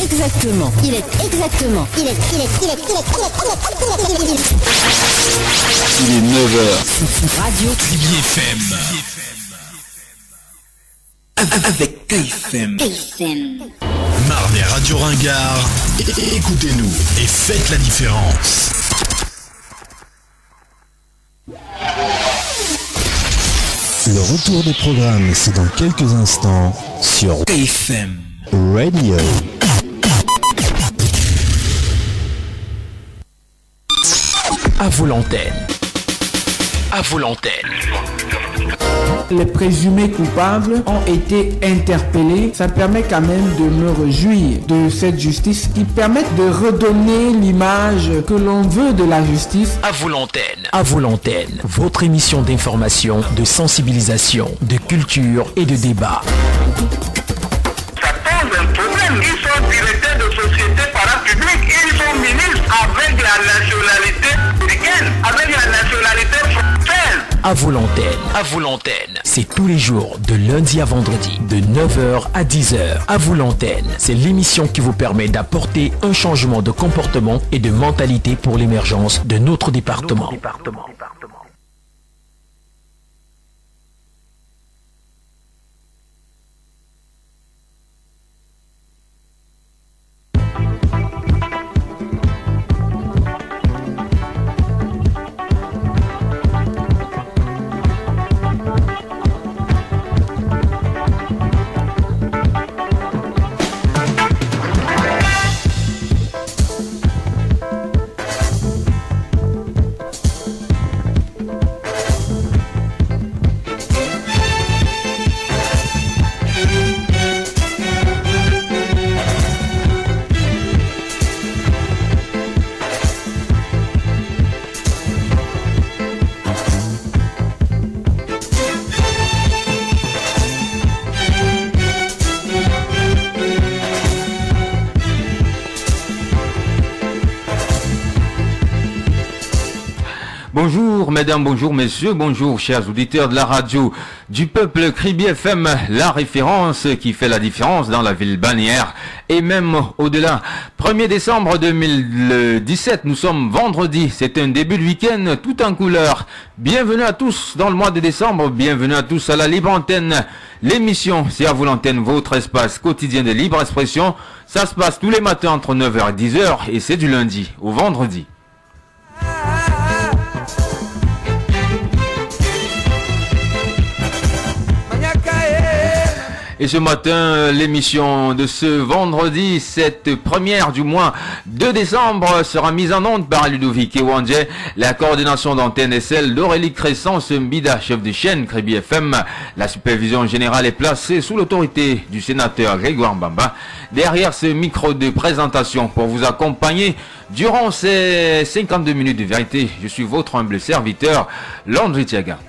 exactement. Il est 9h. Radio Kribi FM. Avec KFM. Marre des radios ringards. Écoutez-nous et faites la différence. Le retour des programmes, c'est dans quelques instants sur KFM Radio. À vous l'antenne. À vous l'antenne. Les présumés coupables ont été interpellés. Ça permet quand même de me réjouir de cette justice qui permet de redonner l'image que l'on veut de la justice. À vous l'antenne. À vous l'antenne. Votre émission d'information, de sensibilisation, de culture et de débat. Ça pose un problème. Ils sont directeurs de sociétés parapubliques. Ils sont ministres avec la nationalité américaine, avec la nationalité française. À vous l'antenne. À vous l'antenne. C'est tous les jours, de lundi à vendredi, de 9h à 10h. À vous l'antenne. C'est l'émission qui vous permet d'apporter un changement de comportement et de mentalité pour l'émergence de notre département. Bonjour mesdames, bonjour messieurs, bonjour chers auditeurs de la radio du peuple Kribi FM, la référence qui fait la différence dans la ville balnéaire et même au-delà. 1er décembre 2017, nous sommes vendredi, c'est un début de week-end tout en couleur. Bienvenue à tous dans le mois de décembre, bienvenue à tous à la libre antenne. L'émission, c'est à vous l'antenne, votre espace quotidien de libre expression. Ça se passe tous les matins entre 9h et 10h et c'est du lundi au vendredi. Et ce matin, l'émission de ce vendredi, cette première du mois de décembre, sera mise en onde par Ludovic Ewandje. La coordination d'antenne est celle d'Aurélie Crescence Mbida, chef de chaîne Kribi FM. La supervision générale est placée sous l'autorité du sénateur Grégoire Mbamba. Derrière ce micro de présentation pour vous accompagner durant ces 52 minutes de vérité, je suis votre humble serviteur, Landry Thiaga.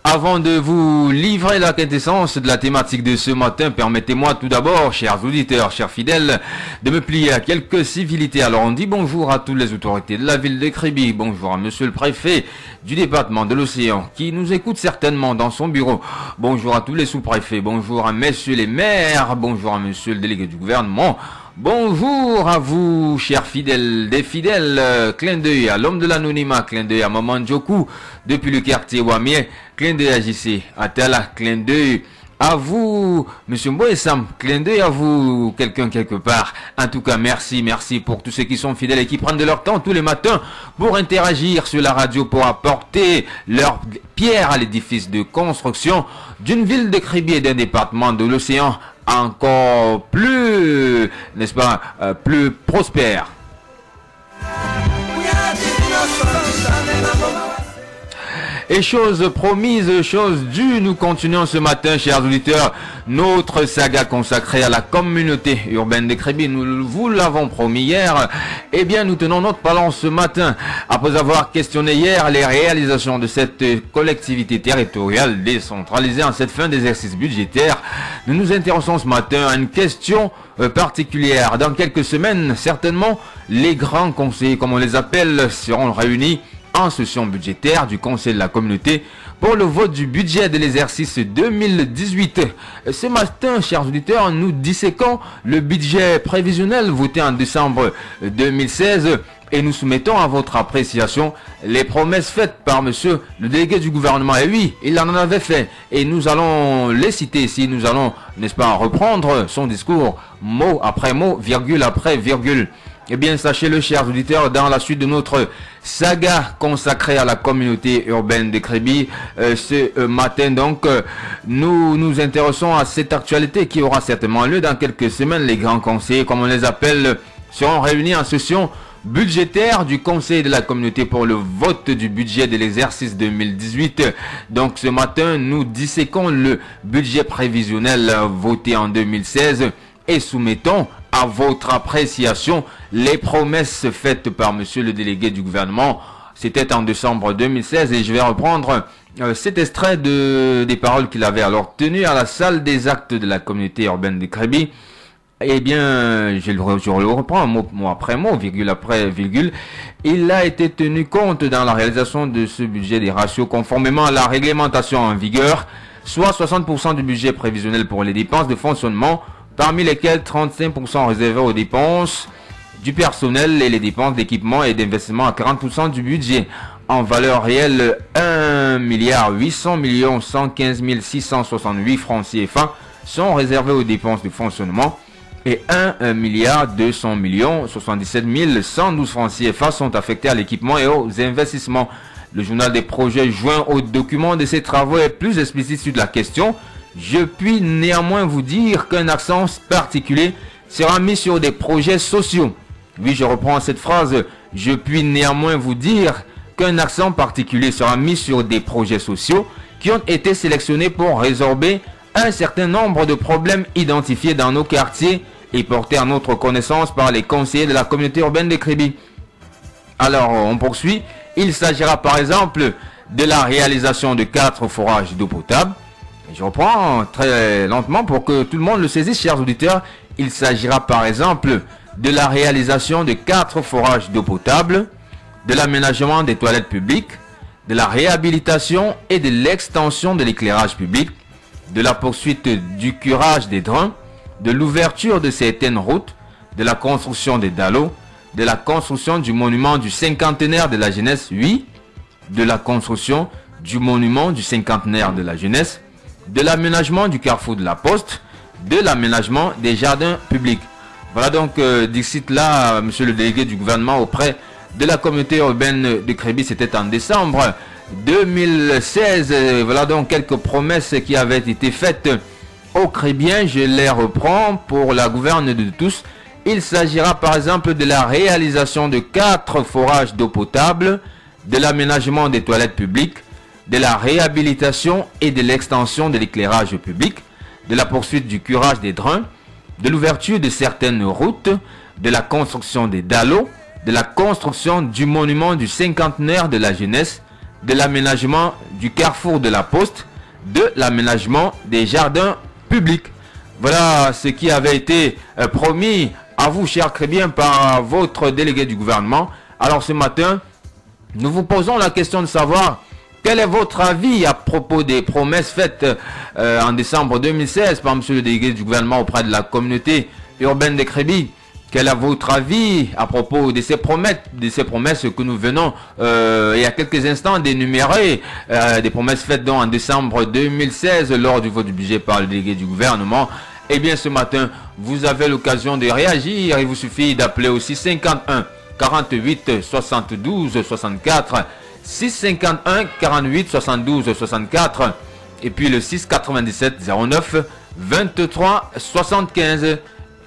Avant de vous livrer la quintessence de la thématique de ce matin, permettez-moi tout d'abord, chers auditeurs, chers fidèles, de me plier à quelques civilités. Alors on dit bonjour à toutes les autorités de la ville de Kribi, bonjour à monsieur le préfet du département de l'Océan, qui nous écoute certainement dans son bureau. Bonjour à tous les sous-préfets, bonjour à messieurs les maires, bonjour à monsieur le délégué du gouvernement. Bonjour à vous, chers fidèles, des fidèles, clin d'œil à l'homme de l'anonymat, clin d'œil à Maman Djokou, depuis le quartier Wamier, clin d'œil à JC, à Tala, clin d'œil à vous, monsieur Mboessam, clin d'œil à vous, quelqu'un quelque part. En tout cas, merci pour tous ceux qui sont fidèles et qui prennent de leur temps tous les matins pour interagir sur la radio, pour apporter leur pierre à l'édifice de construction d'une ville de Kribi et d'un département de l'Océan encore plus, n'est-ce pas, plus prospère. Et chose promise, chose due, nous continuons ce matin, chers auditeurs, notre saga consacrée à la communauté urbaine de Kribi. Nous vous l'avons promis hier. Eh bien, nous tenons notre balance ce matin. Après avoir questionné hier les réalisations de cette collectivité territoriale décentralisée en cette fin d'exercice budgétaire, nous nous intéressons ce matin à une question particulière. Dans quelques semaines, certainement, les grands conseillers, comme on les appelle, seront réunis en session budgétaire du Conseil de la communauté pour le vote du budget de l'exercice 2018. Ce matin, chers auditeurs, nous disséquons le budget prévisionnel voté en décembre 2016 et nous soumettons à votre appréciation les promesses faites par monsieur le délégué du gouvernement. Et oui, il en avait fait et nous allons les citer ici. Nous allons, n'est-ce pas, reprendre son discours mot après mot, virgule après virgule. Eh bien, sachez-le, chers auditeurs, dans la suite de notre saga consacrée à la communauté urbaine de Kribi, ce matin, donc, nous nous intéressons à cette actualité qui aura certainement lieu dans quelques semaines. Les grands conseillers, comme on les appelle, seront réunis en session budgétaire du Conseil de la communauté pour le vote du budget de l'exercice 2018. Donc, ce matin, nous disséquons le budget prévisionnel voté en 2016 et soumettons à votre appréciation les promesses faites par monsieur le délégué du gouvernement. C'était en décembre 2016 et je vais reprendre cet extrait des paroles qu'il avait alors tenues à la salle des actes de la communauté urbaine de Kribi. Eh bien, je le reprends mot après mot, virgule après virgule. Il a été tenu compte dans la réalisation de ce budget des ratios conformément à la réglementation en vigueur, soit 60% du budget prévisionnel pour les dépenses de fonctionnement, parmi lesquels 35% réservés aux dépenses du personnel et les dépenses d'équipement et d'investissement à 40% du budget. En valeur réelle, 1,800 115 668 francs CFA sont réservés aux dépenses de fonctionnement et 1,200 77 112 francs CFA sont affectés à l'équipement et aux investissements. Le journal des projets joint au document de ces travaux est plus explicite sur la question. Je puis néanmoins vous dire qu'un accent particulier sera mis sur des projets sociaux. Oui, je reprends cette phrase. Je puis néanmoins vous dire qu'un accent particulier sera mis sur des projets sociaux qui ont été sélectionnés pour résorber un certain nombre de problèmes identifiés dans nos quartiers et portés à notre connaissance par les conseillers de la communauté urbaine de Kribi. Alors, on poursuit. Il s'agira par exemple de la réalisation de 4 forages d'eau potable. Je reprends très lentement pour que tout le monde le saisisse, chers auditeurs. Il s'agira par exemple de la réalisation de 4 forages d'eau potable, de l'aménagement des toilettes publiques, de la réhabilitation et de l'extension de l'éclairage public, de la poursuite du curage des drains, de l'ouverture de certaines routes, de la construction des dallos, de la construction du monument du cinquantenaire de la jeunesse, oui, de la construction du monument du cinquantenaire de la jeunesse, de l'aménagement du carrefour de la Poste, de l'aménagement des jardins publics. Voilà donc d'ici là, monsieur le délégué du gouvernement auprès de la communauté urbaine de Kribi, c'était en décembre 2016. Voilà donc quelques promesses qui avaient été faites aux Kribiens. Je les reprends pour la gouverne de tous. Il s'agira par exemple de la réalisation de 4 forages d'eau potable, de l'aménagement des toilettes publiques, de la réhabilitation et de l'extension de l'éclairage public, de la poursuite du curage des drains, de l'ouverture de certaines routes, de la construction des dallos, de la construction du monument du cinquantenaire de la jeunesse, de l'aménagement du carrefour de la Poste, de l'aménagement des jardins publics. Voilà ce qui avait été promis à vous, chers Kribiens, par votre délégué du gouvernement. Alors ce matin, nous vous posons la question de savoir quel est votre avis à propos des promesses faites en décembre 2016 par monsieur le délégué du gouvernement auprès de la communauté urbaine de Kribi. Quel est votre avis à propos de ces promesses que nous venons il y a quelques instants d'énumérer, des promesses faites donc en décembre 2016 lors du vote du budget par le délégué du gouvernement. Eh bien ce matin, vous avez l'occasion de réagir. Il vous suffit d'appeler aussi 51 48 72 64 651 48 72 64 et puis le 697 09 23 75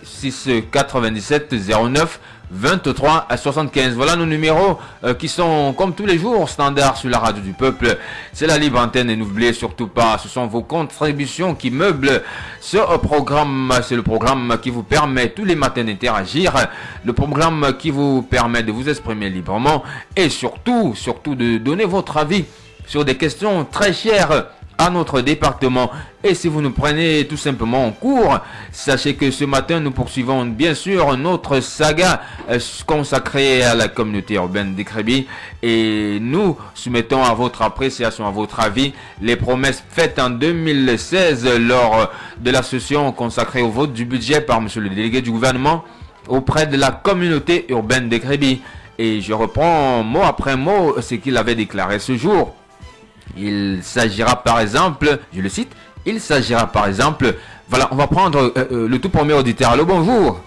697 09 23 75. Voilà nos numéros qui sont comme tous les jours standards sur la radio du peuple. C'est la libre antenne et n'oubliez surtout pas, ce sont vos contributions qui meublent ce programme. C'est le programme qui vous permet tous les matins d'interagir, le programme qui vous permet de vous exprimer librement et surtout de donner votre avis sur des questions très chères à notre département. Et si vous nous prenez tout simplement en cours, sachez que ce matin, nous poursuivons bien sûr notre saga consacrée à la communauté urbaine des Crébi. Et nous soumettons à votre appréciation, à votre avis, les promesses faites en 2016 lors de la session consacrée au vote du budget par monsieur le délégué du gouvernement auprès de la communauté urbaine des Crébi. Et je reprends mot après mot ce qu'il avait déclaré ce jour. Il s'agira par exemple, je le cite, il s'agira par exemple, voilà, on va prendre le tout premier auditeur. Allô, bonjour.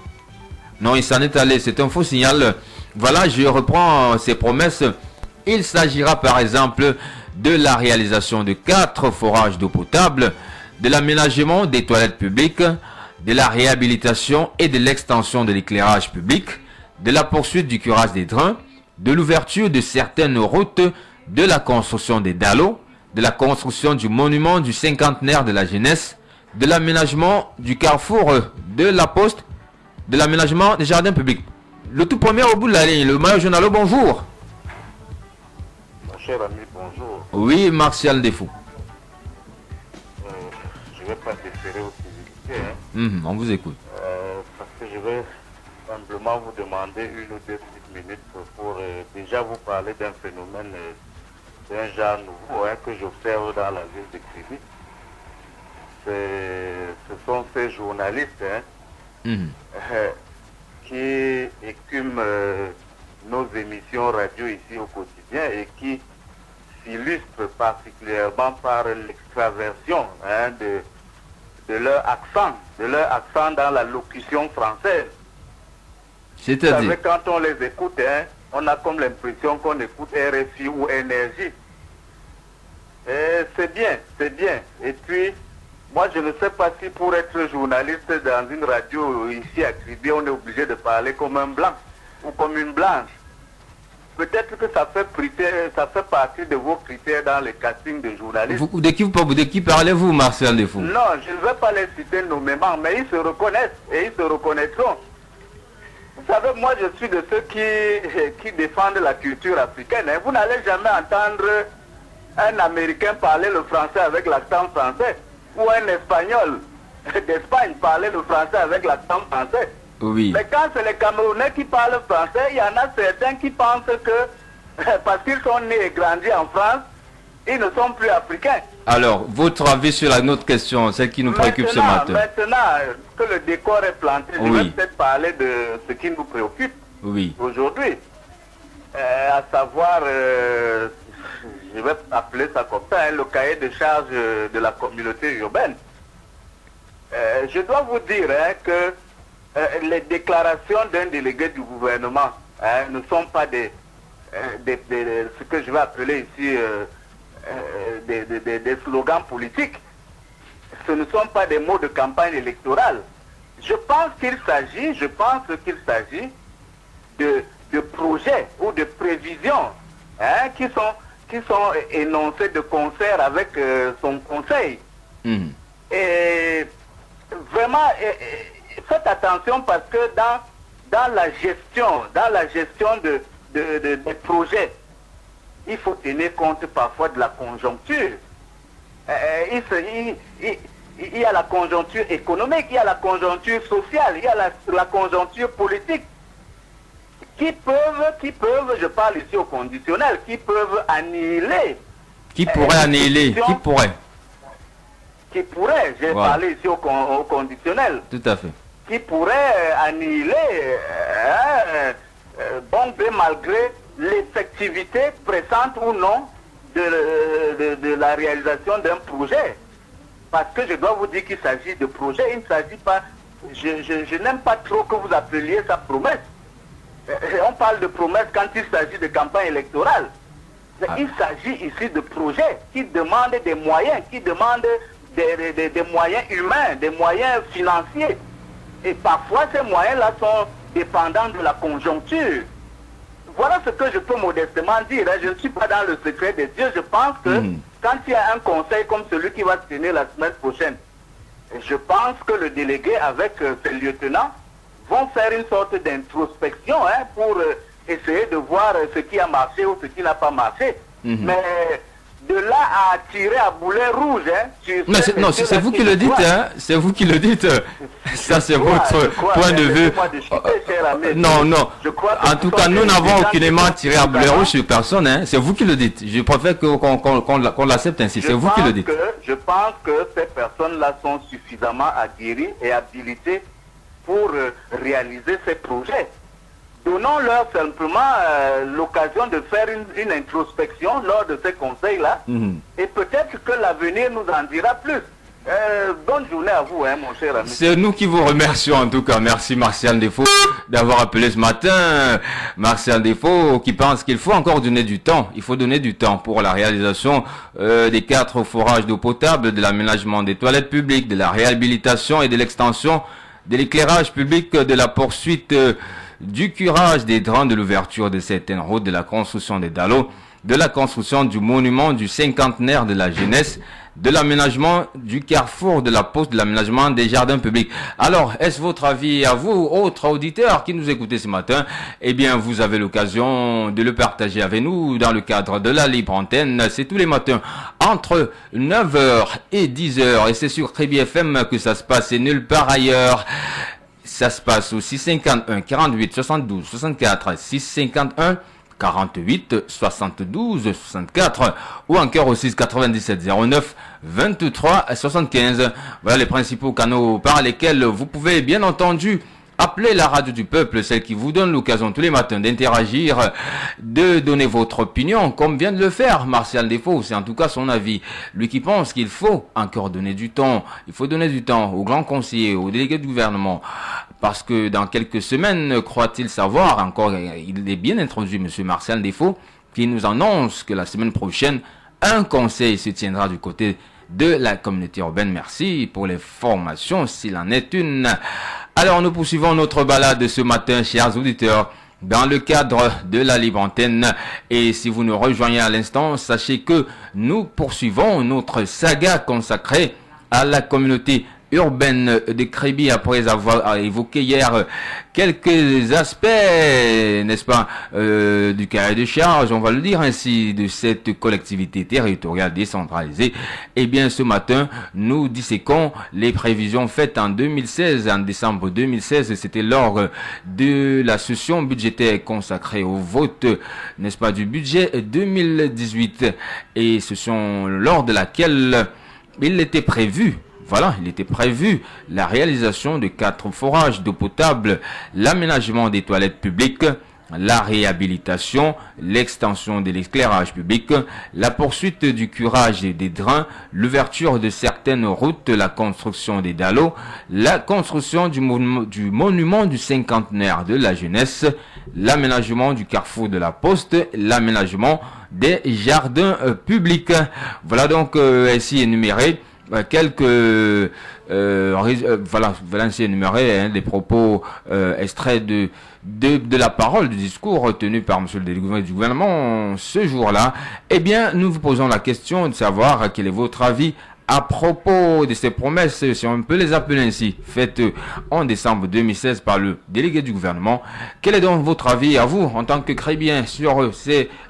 Non, il s'en est allé, c'est un faux signal. Voilà, je reprends ces promesses. Il s'agira par exemple de la réalisation de 4 forages d'eau potable, de l'aménagement des toilettes publiques, de la réhabilitation et de l'extension de l'éclairage public, de la poursuite du curage des drains, de l'ouverture de certaines routes, de la construction des dallos, de la construction du monument du cinquantenaire de la jeunesse, de l'aménagement du carrefour de la poste, de l'aménagement des jardins publics. Le tout premier au bout de la ligne, le maillot jaune. Allô, bonjour. Mon cher ami, bonjour. Oui, Martial Defou. Je ne vais pas déférer aux civilités. On vous écoute. Parce que je vais simplement vous demander une ou deux petites minutes pour déjà vous parler d'un phénomène, d'un genre nouveau que j'observe dans la ville de Kribi. Ce sont ces journalistes qui écument nos émissions radio ici au quotidien et qui s'illustrent particulièrement par l'extraversion de leur accent dans la locution française. C'est-à-dire, Vous savez, quand on les écoute, on a comme l'impression qu'on écoute RFI ou Énergie. Et c'est bien, c'est bien. Et puis, moi, je ne sais pas si pour être journaliste dans une radio ici à Kribi, on est obligé de parler comme un blanc ou comme une blanche. Peut-être que ça fait partie de vos critères dans le casting de journalistes. de qui parlez-vous, Martial Defou? Non, je ne vais pas les citer nommément, mais ils se reconnaissent et ils se reconnaîtront. Vous savez, moi je suis de ceux qui défendent la culture africaine. Vous n'allez jamais entendre un Américain parler le français avec l'accent français ou un Espagnol d'Espagne parler le français avec l'accent français. Oui. Mais quand c'est les Camerounais qui parlent français, il y en a certains qui pensent que parce qu'ils sont nés et grandis en France, ils ne sont plus africains. Alors, votre avis sur la autre question, celle qui nous préoccupe ce matin. Maintenant que le décor est planté, je vais peut-être parler de ce qui nous préoccupe aujourd'hui. À savoir, je vais appeler ça comme ça, le cahier de charge de la communauté urbaine. Je dois vous dire que les déclarations d'un délégué du gouvernement ne sont pas ce que je vais appeler ici des slogans politiques. Ce ne sont pas des mots de campagne électorale. Je pense qu'il s'agit de projets ou de prévisions qui sont énoncés de concert avec son conseil. Et vraiment, faites attention parce que dans la gestion des projets, il faut tenir compte parfois de la conjoncture. Il y a la conjoncture économique, il y a la conjoncture sociale, il y a la conjoncture politique qui peuvent, je parle ici au conditionnel, qui peuvent annihiler. Qui pourrait annihiler? Qui pourrait, j'ai parlé ici au conditionnel. Tout à fait. Qui pourrait annihiler, bon gré malgré l'effectivité pressante ou non de la réalisation d'un projet. Parce que je dois vous dire qu'il s'agit de projet, il ne s'agit pas... Je n'aime pas trop que vous appeliez ça promesse. On parle de promesse quand il s'agit de campagne électorale. Il s'agit ici de projets qui demandent des moyens, qui demandent des moyens humains, des moyens financiers. Et parfois, ces moyens-là sont dépendants de la conjoncture. Voilà ce que je peux modestement dire. Je ne suis pas dans le secret des dieux. Je pense que quand il y a un conseil comme celui qui va se tenir la semaine prochaine, je pense que le délégué avec ses lieutenants vont faire une sorte d'introspection pour essayer de voir ce qui a marché ou ce qui n'a pas marché. Mais De là à tirer à boulet rouge, hein, Non, c'est vous qui le dites, hein. C'est vous qui le dites. Ça, c'est votre point de vue. Non. En tout cas, nous n'avons aucunement tiré à boulet rouge sur personne, hein. C'est vous qui le dites. Je préfère qu'on l'accepte ainsi. C'est vous qui le dites. Je pense que ces personnes-là sont suffisamment aguerries et habilitées pour réaliser ces projets. Donnons-leur simplement l'occasion de faire une introspection lors de ces conseils-là. Et peut-être que l'avenir nous en dira plus. Bonne journée à vous, hein, mon cher ami. C'est nous qui vous remercions en tout cas. Merci Martial Défaut d'avoir appelé ce matin. Martial Défaut qui pense qu'il faut encore donner du temps. Il faut donner du temps pour la réalisation des 4 forages d'eau potable, de l'aménagement des toilettes publiques, de la réhabilitation et de l'extension de l'éclairage public, de la poursuite du curage des drains, de l'ouverture de certaines routes, de la construction des dallos, de la construction du monument du cinquantenaire de la jeunesse, de l'aménagement du carrefour de la poste, de l'aménagement des jardins publics. Alors, est-ce votre avis à vous, autres auditeurs qui nous écoutez ce matin? Eh bien, vous avez l'occasion de le partager avec nous dans le cadre de la libre antenne. C'est tous les matins entre 9h et 10h et c'est sur Crébi FM que ça se passe et nulle part ailleurs. Ça se passe au 651 48 72 64 651 48 72 64 ou encore au 697 09 23 75. Voilà les principaux canaux par lesquels vous pouvez bien entendu appeler la radio du peuple, celle qui vous donne l'occasion tous les matins d'interagir, de donner votre opinion, comme vient de le faire Martial Défaut. C'est en tout cas son avis. Lui qui pense qu'il faut encore donner du temps. Il faut donner du temps aux grands conseillers, aux délégués du gouvernement. Parce que dans quelques semaines, croit-il savoir, encore, il est bien introduit, monsieur Martial Défaut, qui nous annonce que la semaine prochaine, un conseil se tiendra du côté de la communauté urbaine. Merci pour les formations, s'il en est une. Alors, nous poursuivons notre balade ce matin, chers auditeurs, dans le cadre de la libre antenne. Et si vous nous rejoignez à l'instant, sachez que nous poursuivons notre saga consacrée à la communauté urbaine de Crébi après avoir évoqué hier quelques aspects, n'est-ce pas, du cahier de charge, on va le dire ainsi, de cette collectivité territoriale décentralisée. Eh bien, ce matin, nous disséquons les prévisions faites en 2016, en décembre 2016, c'était lors de la session budgétaire consacrée au vote, n'est-ce pas, du budget 2018. Et ce sont lors de laquelle il était prévu, voilà, il était prévu la réalisation de 4 forages d'eau potable, l'aménagement des toilettes publiques, la réhabilitation, l'extension de l'éclairage public, la poursuite du curage des drains, l'ouverture de certaines routes, la construction des dallos, la construction du monument du cinquantenaire de la jeunesse, l'aménagement du carrefour de la poste, l'aménagement des jardins publics. Voilà donc ainsi énuméré quelques voilà ainsi énuméré des propos extraits de la parole du discours tenu par monsieur le délégué du gouvernement ce jour-là. Eh bien, nous vous posons la question de savoir quel est votre avis à propos de ces promesses, si on peut les appeler ainsi, faites en décembre 2016 par le délégué du gouvernement. Quel est donc votre avis à vous, en tant que Crébien, sur tout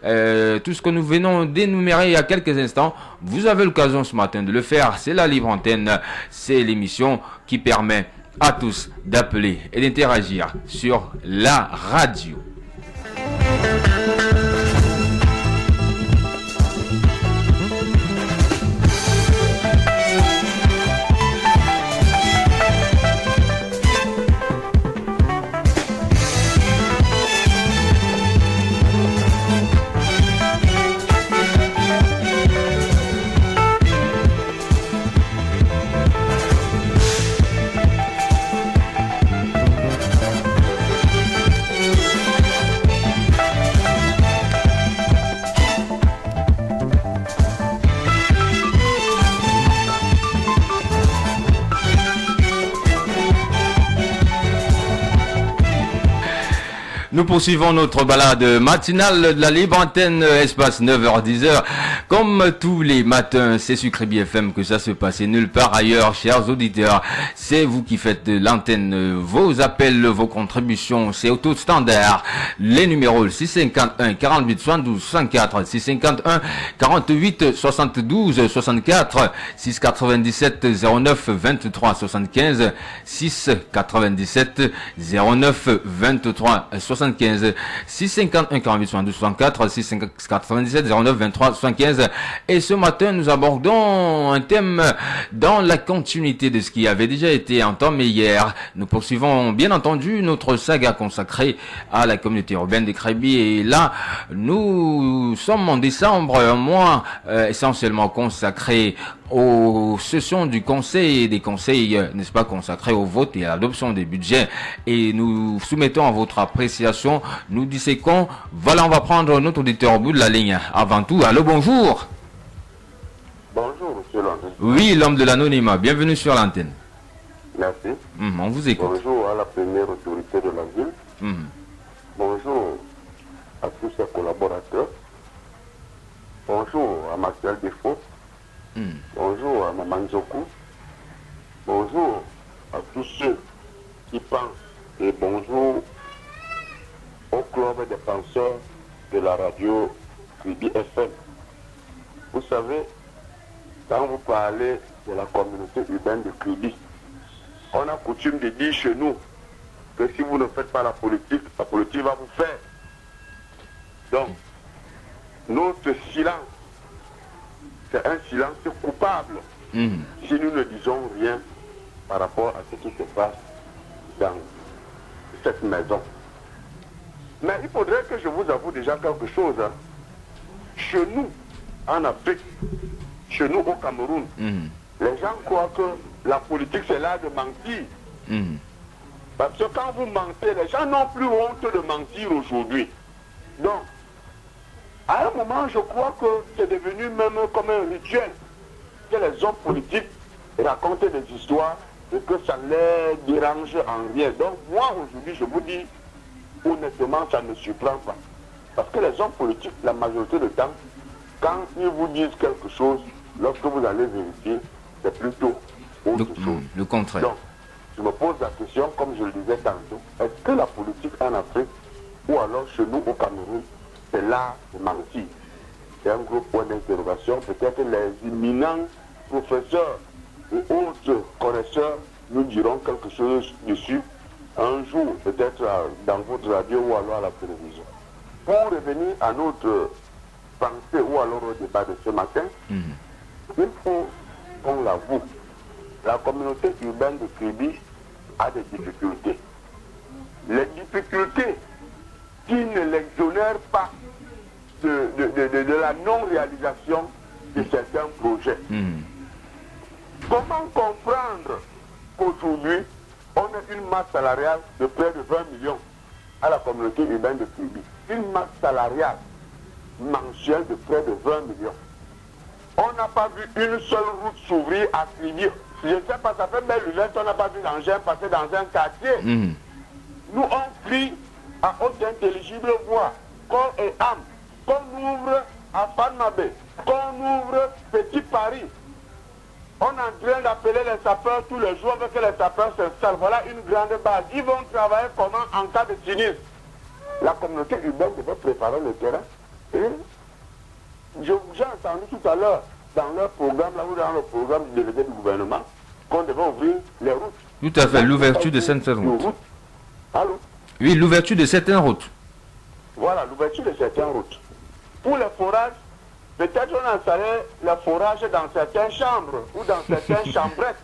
ce que nous venons d'énumérer il y a quelques instants? Vous avez l'occasion ce matin de le faire. C'est la libre antenne, c'est l'émission qui permet à tous d'appeler et d'interagir sur la radio. Nous poursuivons notre balade matinale de la libre antenne, espace 9h-10h. Comme tous les matins, c'est sur Crébi FM que ça se passe et nulle part ailleurs, chers auditeurs. C'est vous qui faites l'antenne, vos appels, vos contributions, c'est au taux standard. Les numéros 651 48 72 64, 651 48 72 64, 697 09 23 75, 697 09 23 75, 651 48 72 64, 697 09 23 75. Et ce matin, nous abordons un thème dans la continuité de ce qui avait déjà été entamé hier. Nous poursuivons bien entendu notre saga consacrée à la communauté urbaine de Crébi. Et là, nous sommes en décembre, un mois essentiellement consacré aux sessions du conseil et des conseils, n'est-ce pas, consacrés au vote et à l'adoption des budgets. Et nous soumettons à votre appréciation, nous disséquons. Voilà, on va prendre notre auditeur au bout de la ligne. Avant tout, allô, bonjour. Bonjour, monsieur l'antenne. Oui, l'homme de l'anonymat, bienvenue sur l'antenne. Merci. On vous écoute. Bonjour à la première autorité de la ville. Bonjour à tous ses collaborateurs. Bonjour à Marcel Defo. Bonjour à Maman Zoku. Bonjour à tous ceux qui pensent. Et bonjour au club des penseurs de la radio Crébi FM. Vous savez, quand vous parlez de la communauté urbaine de Crébi, on a coutume de dire chez nous que si vous ne faites pas la politique va vous faire. Donc, notre silence, c'est un silence coupable si nous ne disons rien par rapport à ce qui se passe dans cette maison. Mais il faudrait que je vous avoue déjà quelque chose. Chez nous, en Afrique, chez nous au Cameroun, les gens croient que la politique c'est l'art de mentir. Parce que quand vous mentez, les gens n'ont plus honte de mentir aujourd'hui. Donc, à un moment, je crois que c'est devenu même comme un rituel que les hommes politiques racontent des histoires et que ça ne les dérange en rien. Donc, moi, aujourd'hui, je vous dis, honnêtement, ça ne me surprend pas. Parce que les hommes politiques, la majorité du temps, quand ils vous disent quelque chose, lorsque vous allez vérifier, c'est plutôt autre chose. Le contraire. Donc, je me pose la question, comme je le disais tantôt, est-ce que la politique en Afrique, ou alors chez nous au Cameroun, c'est l'art de mentir? C'est un gros point d'interrogation. Peut-être les éminents professeurs et autres connaisseurs nous diront quelque chose dessus un jour, peut-être dans votre radio ou alors à la télévision. Pour revenir à notre pensée ou alors au débat de ce matin, il faut qu'on l'avoue, la communauté urbaine de Crébi a des difficultés. Les difficultés qui ne l'exonèrent pas de la non-réalisation de certains projets. Comment comprendre qu'aujourd'hui, on a une masse salariale de près de 20 millions à la communauté urbaine de Crébi? Une masse salariale mensuelle de près de 20 millions. On n'a pas vu une seule route s'ouvrir à Crébi. Je ne sais pas, ça fait belle lunette, on n'a pas vu l'engin passer dans un quartier. Nous, on crie à haute intelligible voix, corps et âme, qu'on ouvre à Panmabé, qu'on ouvre Petit Paris. On est en train d'appeler les sapeurs tous les jours avec que les sapeurs s'installent. Voilà une grande base. Ils vont travailler comment en cas de sinistre? La communauté urbaine devait préparer le terrain. Et j'ai entendu tout à l'heure dans leur programme, là où dans le programme du délégué du gouvernement, qu'on devait ouvrir les routes. Tout à fait, l'ouverture de certaines routes. Allô? Oui, l'ouverture de certaines routes. Voilà, l'ouverture de certaines routes. Pour les forages, peut-être on installait les forages dans certaines chambres ou dans certaines chambrettes.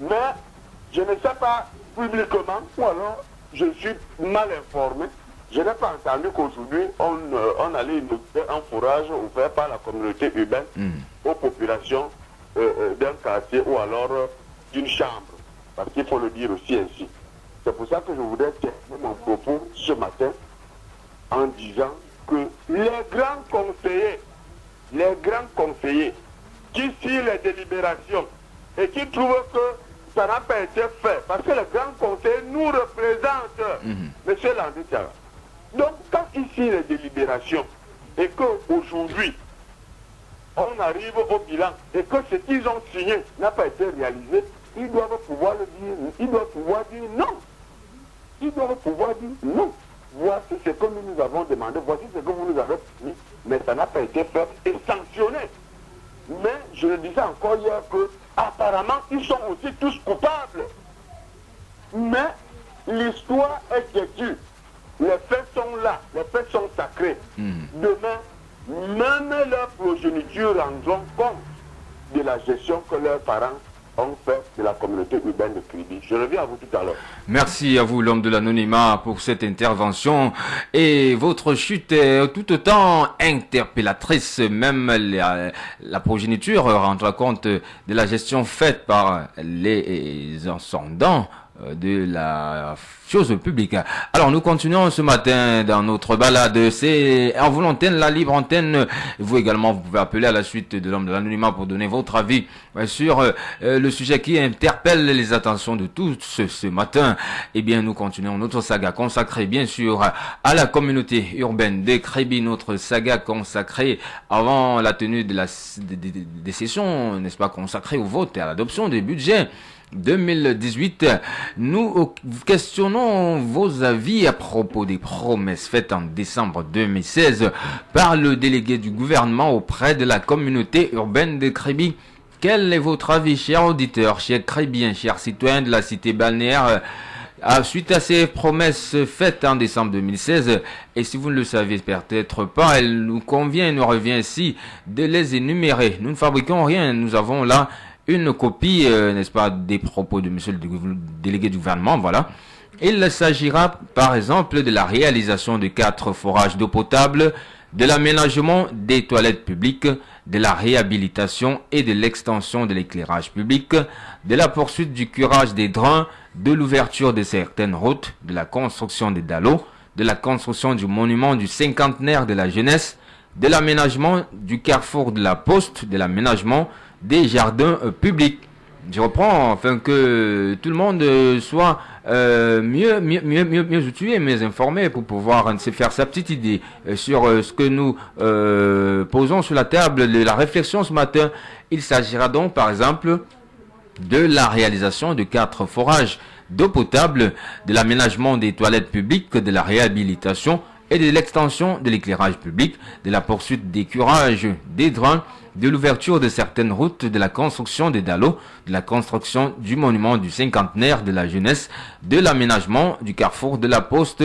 Mais je ne sais pas publiquement, ou alors je suis mal informé. Je n'ai pas entendu qu'aujourd'hui on allait inaugurer un forage ouvert par la communauté urbaine aux populations d'un quartier ou alors d'une chambre. Parce qu'il faut le dire aussi ainsi. C'est pour ça que je voudrais terminer mon propos ce matin en disant que les grands conseillers qui suivent les délibérations et qui trouvent que ça n'a pas été fait, parce que les grands conseillers nous représentent, monsieur Landitiara. Donc, quand ici les délibérations et qu'aujourd'hui, on arrive au bilan et que ce qu'ils ont signé n'a pas été réalisé, ils doivent pouvoir le dire, ils doivent pouvoir dire non. Ils doivent pouvoir dire non. Voici ce que nous avons demandé, voici ce que vous nous avez promis, mais ça n'a pas été fait et sanctionné. Mais je le disais encore hier que apparemment ils sont aussi tous coupables. Mais l'histoire est têtue. Les faits sont là, les faits sont sacrés. Demain, même leurs progénitures rendront compte de la gestion que leurs parents ont fait de la communauté urbaine de Kribi. Je reviens à vous tout à l'heure. Merci à vous, l'homme de l'anonymat, pour cette intervention. Et votre chute est tout autant interpellatrice. Même la progéniture rendra compte de la gestion faite par les ascendants de la chose publique. Alors nous continuons ce matin dans notre balade. C'est en vous l'antenne, la libre antenne. Vous également, vous pouvez appeler à la suite de l'homme de l'anonymat pour donner votre avis sur le sujet qui interpelle les attentions de tous ce matin. Eh bien, nous continuons notre saga consacrée bien sûr à la communauté urbaine de Kribi, notre saga consacrée avant la tenue de des sessions, n'est-ce pas, consacrée au vote et à l'adoption des budgets 2018. Nous questionnons vos avis à propos des promesses faites en décembre 2016 par le délégué du gouvernement auprès de la communauté urbaine de Kribi. Quel est votre avis, chers auditeurs, chers Kribiens, chers citoyens de la cité balnéaire, suite à ces promesses faites en décembre 2016? Et si vous ne le savez peut-être pas, il nous convient, il nous revient ici de les énumérer. Nous ne fabriquons rien, nous avons là une copie, n'est-ce pas, des propos de monsieur le délégué du gouvernement, voilà. Il s'agira, par exemple, de la réalisation de 4 forages d'eau potable, de l'aménagement des toilettes publiques, de la réhabilitation et de l'extension de l'éclairage public, de la poursuite du curage des drains, de l'ouverture de certaines routes, de la construction des dallos, de la construction du monument du cinquantenaire de la jeunesse, de l'aménagement du carrefour de la Poste, de l'aménagement des jardins publics. Je reprends afin que tout le monde soit mieux outillé, mieux informé pour pouvoir se faire sa petite idée sur ce que nous posons sur la table de la réflexion ce matin. Il s'agira donc par exemple de la réalisation de 4 forages d'eau potable, de l'aménagement des toilettes publiques, de la réhabilitation et de l'extension de l'éclairage public, de la poursuite des curages des drains, de l'ouverture de certaines routes, de la construction des dallos, de la construction du monument du cinquantenaire de la jeunesse, de l'aménagement du carrefour de la Poste,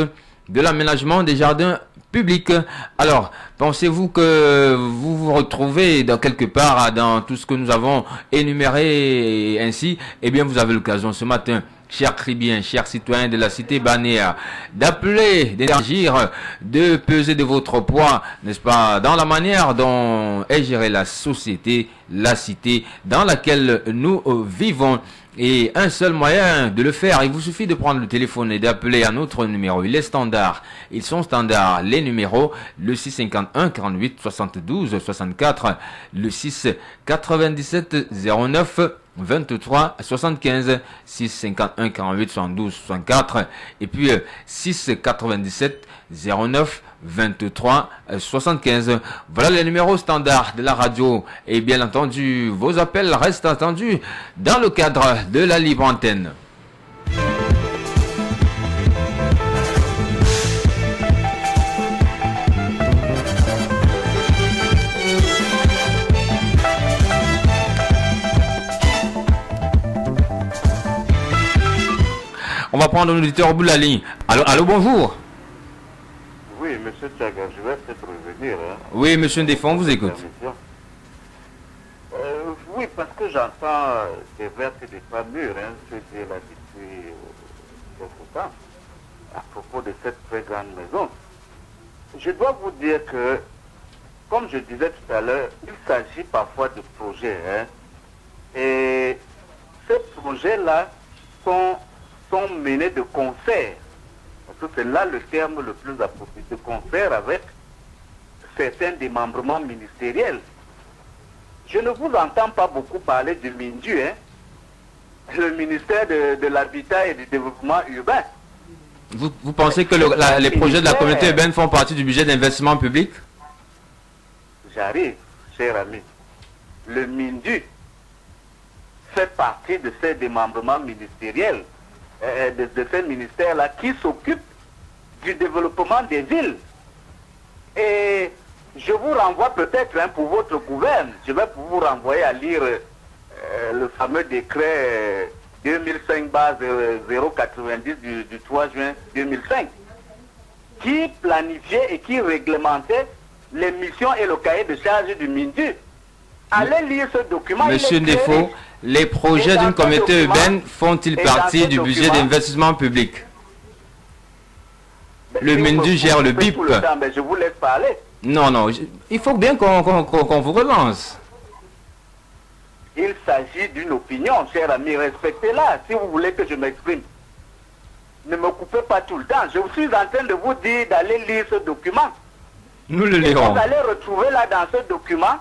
de l'aménagement des jardins publics. Alors, pensez-vous que vous vous retrouvez dans quelque part dans tout ce que nous avons énuméré ainsi? Eh bien, vous avez l'occasion ce matin, chers Kribiens, chers citoyens de la cité balnéaire, d'appeler, d'élargir, de peser de votre poids, n'est-ce pas, dans la manière dont est gérée la société, la cité dans laquelle nous vivons. Et un seul moyen de le faire, il vous suffit de prendre le téléphone et d'appeler un autre numéro. Il est standard. Ils sont standards. Les numéros, le 651 48 72 64, le 6 97 09 23 75, 651 48 72 64, et puis 6 97 09 23 75. Voilà les numéros standards de la radio. Et bien entendu, vos appels restent attendus dans le cadre de la libre antenne. On va prendre un auditeur au bout de la ligne. Allô, bonjour. Oui, monsieur Tchaga, je vais peut-être revenir. Hein. Oui, monsieur Ndefon, vous écoute. Oui, parce que j'entends des vertes et des pas mûres, hein, ce qui est là depuis quelque temps, à propos de cette très grande maison. Je dois vous dire que, comme je disais tout à l'heure, il s'agit parfois de projets. Hein, et ces projets-là sont menés de concert. Parce que c'est là le terme le plus approprié, de concert avec certains démembrements ministériels. Je ne vous entends pas beaucoup parler du MINDU, hein, le ministère de l'Habitat et du Développement Urbain. Vous pensez que les projets de la communauté urbaine font partie du budget d'investissement public? J'arrive, cher ami. le MINDU fait partie de ces démembrements ministériels, de ces ministères-là qui s'occupent du développement des villes. Et je vous renvoie peut-être pour votre gouverne, je vais vous renvoyer à lire le fameux décret 2005-090 du 3 juin 2005 qui planifiait et qui réglementait les missions et le cahier de charge du MINDU. Allez lire ce document. Monsieur Ndefo, les projets d'une communauté urbaine font-ils partie du budget d'investissement public? Le MINDU gère le BIP. Mais je vous laisse parler. Non, non, il faut bien qu'on vous relance. Il s'agit d'une opinion, cher ami, respectez-la, si vous voulez que je m'exprime. Ne me coupez pas tout le temps. Je suis en train de vous dire d'aller lire ce document. Nous le lirons. Vous allez retrouver là dans ce document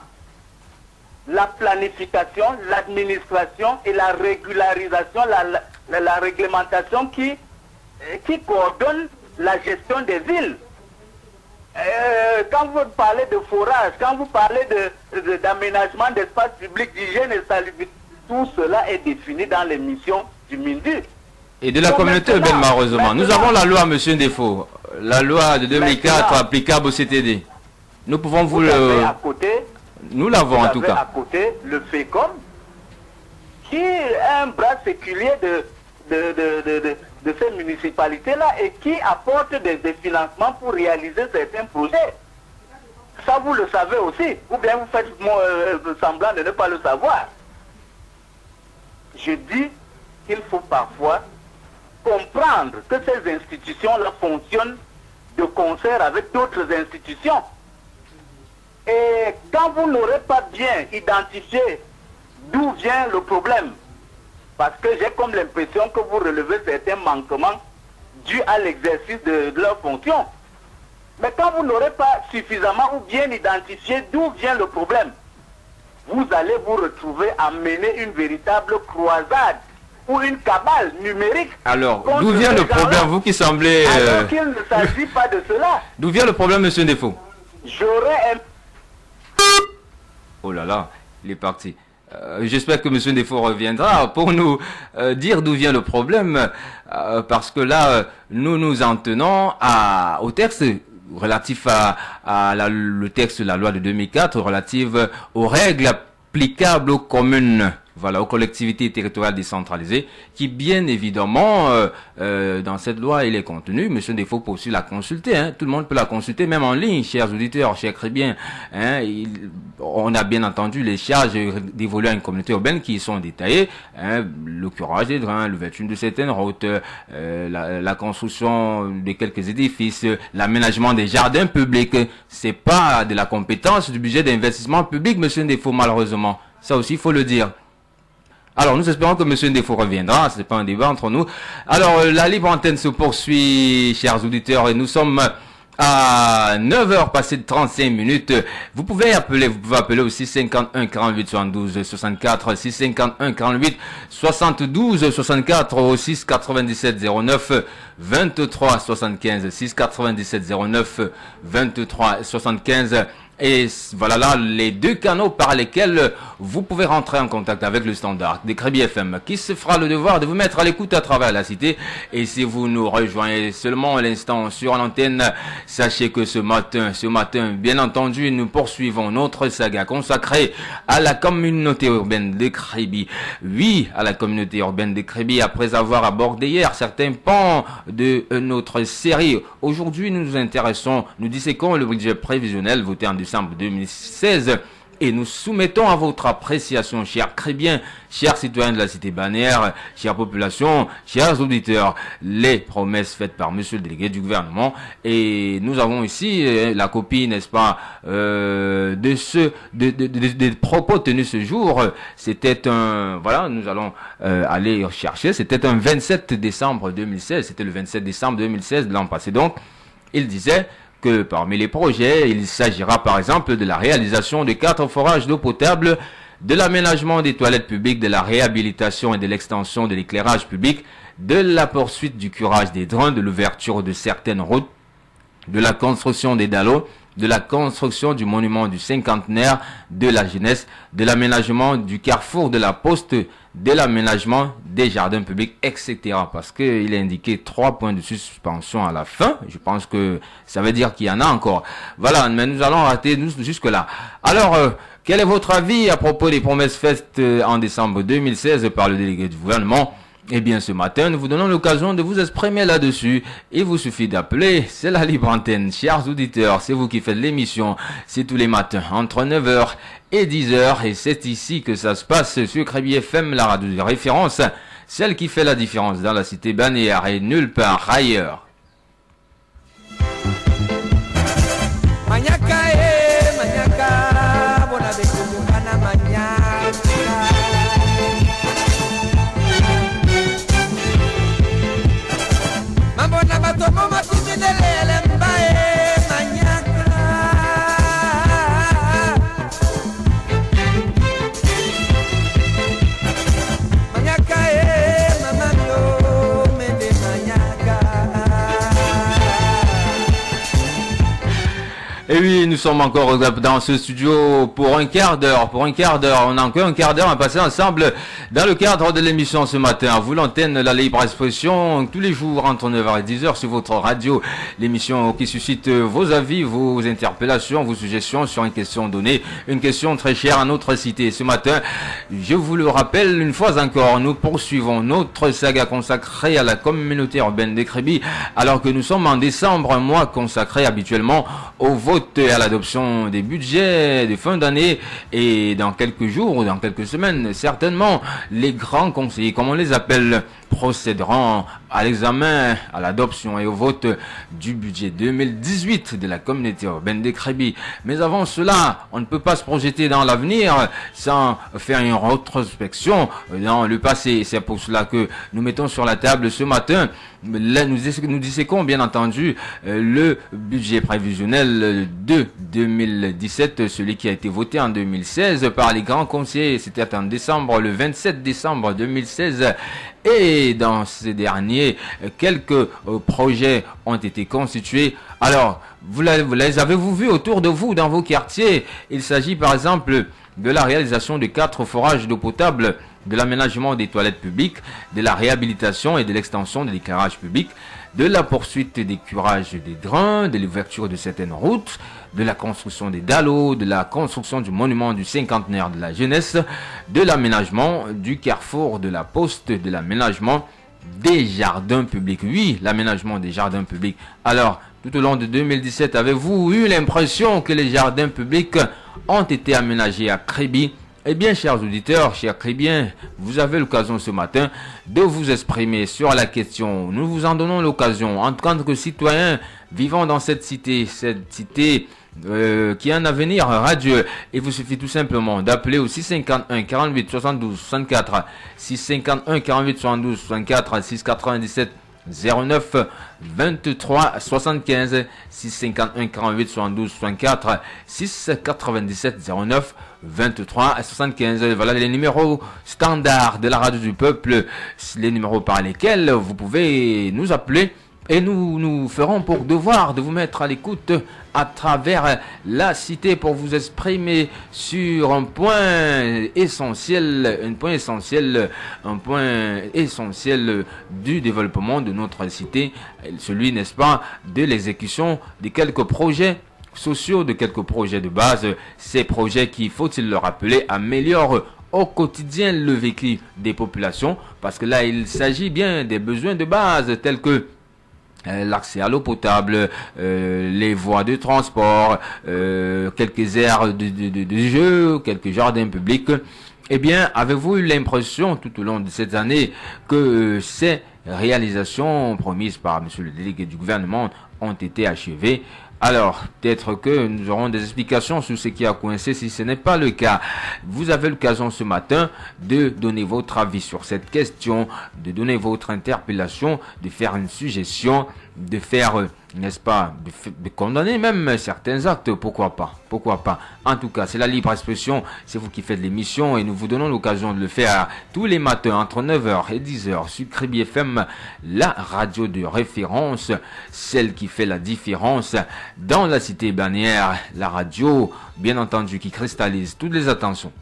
la planification, l'administration et la régularisation, la réglementation qui coordonne la gestion des villes. Quand vous parlez de forage, quand vous parlez d'aménagement d'espaces publics, d'hygiène et salubrité, tout cela est défini dans les missions du MINDU. Et de la communauté urbaine, malheureusement. Nous avons la loi, monsieur Ndefo, la loi de 2004 applicable au CTD. Nous pouvons vous le... À côté, nous l'avons en tout cas. À côté, le FECOM, qui est un bras séculier de ces municipalités-là et qui apporte des financements pour réaliser certains projets. Ça, vous le savez aussi. Ou bien vous faites semblant de ne pas le savoir. Je dis qu'il faut parfois comprendre que ces institutions-là fonctionnent de concert avec d'autres institutions. Et quand vous n'aurez pas bien identifié d'où vient le problème, parce que j'ai comme l'impression que vous relevez certains manquements dus à l'exercice de leur fonction. Mais quand vous n'aurez pas suffisamment ou bien identifié d'où vient le problème, vous allez vous retrouver à mener une véritable croisade ou une cabale numérique. Alors, d'où vient le problème, vous qui semblez... Alors qu'il ne s'agit pas de cela. D'où vient le problème, monsieur Ndefo? J'aurais un... Oh là là, il est parti. J'espère que monsieur Ndefo reviendra pour nous dire d'où vient le problème, parce que là, nous nous en tenons au texte relatif le texte de la loi de 2004 relative aux règles applicables aux communes. Voilà, aux collectivités territoriales décentralisées, qui bien évidemment, dans cette loi, il est contenu. Monsieur Ndefo peut aussi la consulter, hein. Tout le monde peut la consulter, même en ligne, chers auditeurs, chers crébiens. Hein. On a bien entendu les charges dévolues à une communauté urbaine qui sont détaillées, hein. Le curage des drains, l'ouverture de certaines routes, la construction de quelques édifices, l'aménagement des jardins publics. C'est pas de la compétence du budget d'investissement public, monsieur Ndefo, malheureusement. Ça aussi, il faut le dire. Alors, nous espérons que monsieur Ndefo reviendra, c'est pas un débat entre nous. Alors, la libre antenne se poursuit, chers auditeurs, et nous sommes à 9h passées de 35 minutes. Vous pouvez appeler aussi 51 48 72 64, 651 48 72 64, au 6 97 09 23 75, 6 97 09 23 75. Et voilà là les deux canaux par lesquels vous pouvez rentrer en contact avec le standard des Crébi FM, qui se fera le devoir de vous mettre à l'écoute à travers la cité. Et si vous nous rejoignez seulement à l'instant sur l'antenne, sachez que ce matin, bien entendu, nous poursuivons notre saga consacrée à la communauté urbaine de Crébi. Oui, à la communauté urbaine de Crébi, après avoir abordé hier certains pans de notre série. Aujourd'hui, nous nous intéressons, nous disséquons le budget prévisionnel voté en décembre 2016 et nous soumettons à votre appréciation, chers crébiens, chers citoyens de la cité balnéaire, chère population, chers auditeurs, les promesses faites par monsieur le délégué du gouvernement. Et nous avons ici la copie, n'est-ce pas, des propos tenus ce jour. C'était voilà, nous allons aller chercher, c'était un 27 décembre 2016, c'était le 27 décembre 2016 de l'an passé. Donc, il disait que parmi les projets, il s'agira par exemple de la réalisation de 4 forages d'eau potable, de l'aménagement des toilettes publiques, de la réhabilitation et de l'extension de l'éclairage public, de la poursuite du curage des drains, de l'ouverture de certaines routes, de la construction des dallos, de la construction du monument du cinquantenaire de la jeunesse, de l'aménagement du carrefour de la poste, de l'aménagement des jardins publics, etc. Parce qu'il est indiqué 3 points de suspension à la fin. Je pense que ça veut dire qu'il y en a encore. Voilà, mais nous allons rater jusque-là. Alors, quel est votre avis à propos des promesses faites en décembre 2016 par le délégué du gouvernement? Eh bien, ce matin, nous vous donnons l'occasion de vous exprimer là-dessus. Il vous suffit d'appeler, c'est la libre antenne. Chers auditeurs, c'est vous qui faites l'émission. C'est tous les matins, entre 9h et 10h. Et c'est ici que ça se passe sur Crébi FM, la radio de référence. Celle qui fait la différence dans la cité balnéaire et nulle part ailleurs. Et oui, nous sommes encore dans ce studio pour un quart d'heure. On a encore un quart d'heure à passer ensemble dans le cadre de l'émission ce matin. À vous l'antenne, la libre expression, tous les jours entre 9h et 10h sur votre radio. L'émission qui suscite vos avis, vos interpellations, vos suggestions sur une question donnée. Une question très chère à notre cité. Ce matin, je vous le rappelle une fois encore, nous poursuivons notre saga consacrée à la communauté urbaine des Crébi, alors que nous sommes en décembre, un mois consacré habituellement au vote et à l'adoption des budgets de fin d'année, et dans quelques jours ou dans quelques semaines, certainement, les grands conseillers, comme on les appelle, procéderont à l'examen, à l'adoption et au vote du budget 2018 de la communauté urbaine des Crébi. Mais avant cela, on ne peut pas se projeter dans l'avenir sans faire une rétrospection dans le passé. C'est pour cela que nous mettons sur la table ce matin, là, nous disséquons bien entendu le budget prévisionnel de 2017, celui qui a été voté en 2016 par les grands conseillers. C'était en décembre, le 27 décembre 2016. Et dans ces derniers, quelques projets ont été constitués. Alors, vous les avez-vous vus autour de vous, dans vos quartiers? Il s'agit par exemple de la réalisation de 4 forages d'eau potable, de l'aménagement des toilettes publiques, de la réhabilitation et de l'extension de l'éclairage public, de la poursuite des curages des drains, de l'ouverture de certaines routes, de la construction des dallos, de la construction du monument du cinquantenaire de la jeunesse, de l'aménagement du carrefour de la poste, de l'aménagement des jardins publics. Oui, l'aménagement des jardins publics. Alors, tout au long de 2017, avez-vous eu l'impression que les jardins publics ont été aménagés à Crébi? Eh bien, chers auditeurs, chers Crébiens, vous avez l'occasion ce matin de vous exprimer sur la question. Nous vous en donnons l'occasion en tant que citoyens vivant dans cette cité qui a un avenir radieux. Il vous suffit tout simplement d'appeler au 651 48 72 64, 651 48 72 64, 697 09 23 75, 651 48 72 64, 697 09 23 75. Voilà les numéros standards de la radio du peuple, les numéros par lesquels vous pouvez nous appeler. Et nous ferons pour devoir de vous mettre à l'écoute à travers la cité pour vous exprimer sur un point essentiel du développement de notre cité, celui, n'est-ce pas, de l'exécution de quelques projets sociaux, de quelques projets de base, ces projets qui, faut-il le rappeler, améliorent au quotidien le vécu des populations, parce que là, il s'agit bien des besoins de base tels que l'accès à l'eau potable, les voies de transport, quelques aires de jeu, quelques jardins publics. Eh bien, avez-vous eu l'impression tout au long de cette année que ces réalisations promises par monsieur le délégué du gouvernement ont été achevées? Alors, peut-être que nous aurons des explications sur ce qui a coincé si ce n'est pas le cas. Vous avez l'occasion ce matin de donner votre avis sur cette question, de donner votre interpellation, de faire une suggestion, de faire n'est-ce pas, de condamner même certains actes, pourquoi pas. En tout cas, c'est la libre expression, c'est vous qui faites l'émission et nous vous donnons l'occasion de le faire tous les matins entre 9h et 10h sur Crébi FM, la radio de référence, celle qui fait la différence dans la cité bannière, la radio, bien entendu, qui cristallise toutes les attentions.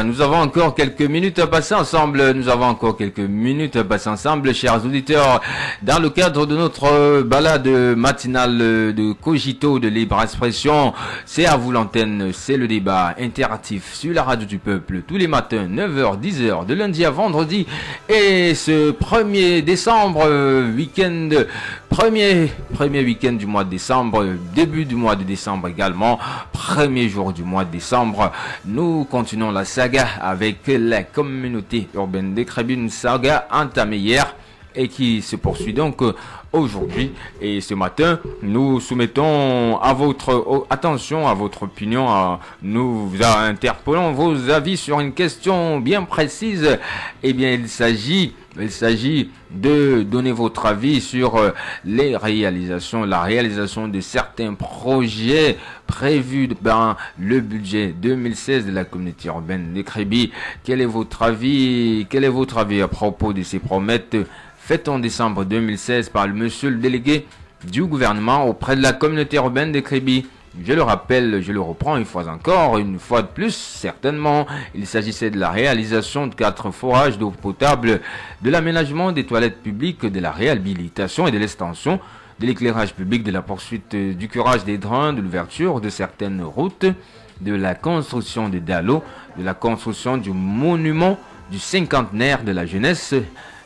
Nous avons encore quelques minutes à passer ensemble. Chers auditeurs, dans le cadre de notre balade matinale de Cogito de libre expression. C'est à vous l'antenne, c'est le débat interactif sur la radio du peuple tous les matins, 9h, 10h, de lundi à vendredi. Et ce 1er décembre, premier week-end du mois de décembre, début du mois de décembre également, premier jour du mois de décembre, nous continuons la saga avec la communauté urbaine de Crébi, une saga entamée hier et qui se poursuit donc aujourd'hui. Et ce matin, nous soumettons à votre attention, à votre opinion, nous interpellons vos avis sur une question bien précise. Eh bien, il s'agit de donner votre avis sur la réalisation de certains projets prévus dans le budget 2016 de la communauté urbaine de Crébi. Quel est votre avis à propos de ces promesses faites en décembre 2016 par le monsieur le délégué du gouvernement auprès de la communauté urbaine de Crébi? Je le rappelle, je le reprends une fois de plus, certainement. Il s'agissait de la réalisation de 4 forages d'eau potable, de l'aménagement des toilettes publiques, de la réhabilitation et de l'extension de l'éclairage public, de la poursuite du curage des drains, de l'ouverture de certaines routes, de la construction des dallos, de la construction du monument du cinquantenaire de la jeunesse,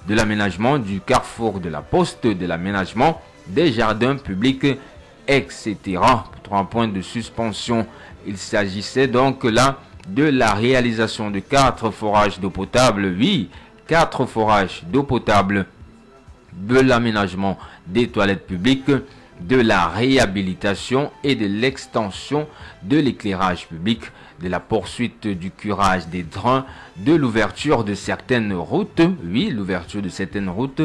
de l'aménagement du carrefour de la poste, de l'aménagement des jardins publics, etc. 3 points de suspension. Il s'agissait donc là de la réalisation de 4 forages d'eau potable. Oui, 4 forages d'eau potable, de l'aménagement des toilettes publiques, de la réhabilitation et de l'extension de l'éclairage public, de la poursuite du curage des drains, de l'ouverture de certaines routes, oui, l'ouverture de certaines routes,